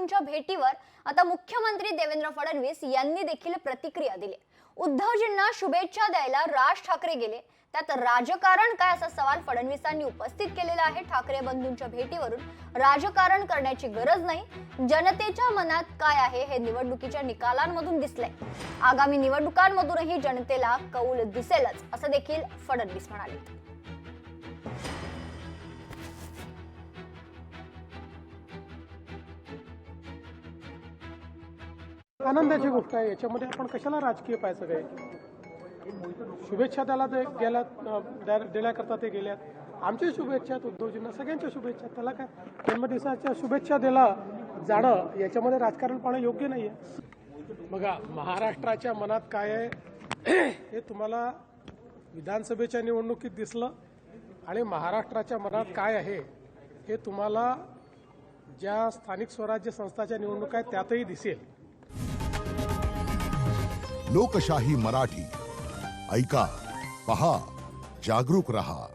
बंधूंच्या भेटीवर आता मुख्यमंत्री देवेंद्र फडणवीस यांनी देखील प्रतिक्रिया दिली। उद्धवजींना शुभेच्छा द्यायला राज ठाकरे गेले, त्यात राजकारण काय असा सवाल फडणवीसांनी उपस्थित केलेला आहे। ठाकरे बंधूंच्या भेटीवरून राजकारण करण्याची गरज नाही, जनतेच्या मनात काय आहे हे निवडणुकीच्या निकालांमधून दिसलंय। आगामी निवडणुकांमधूनही जनतेला कौल दिसेलच असं देखील फडणवीस म्हणाले। आनंदाची गोष्ट आहे, याच्यामध्ये आपण कशाला राजकीय पाहायचं काय। शुभेच्छा त्याला ते गेल्यात, देण्याकरता ते गेल्यात। आमच्या शुभेच्छा आहेत उद्धवजींना, सगळ्यांच्या शुभेच्छा। त्याला काय जन्मदिवसाच्या शुभेच्छा द्यायला जाणं याच्यामध्ये राजकारण पाहणं योग्य नाही आहे। बघा, महाराष्ट्राच्या मनात काय आहे हे तुम्हाला विधानसभेच्या निवडणुकीत दिसलं, आणि महाराष्ट्राच्या मनात काय आहे हे तुम्हाला ज्या स्थानिक स्वराज्य संस्थाच्या निवडणुका आहेत त्यातही दिसेल। लोकशाही मराठी ऐका, पहा, जागरूक रहा।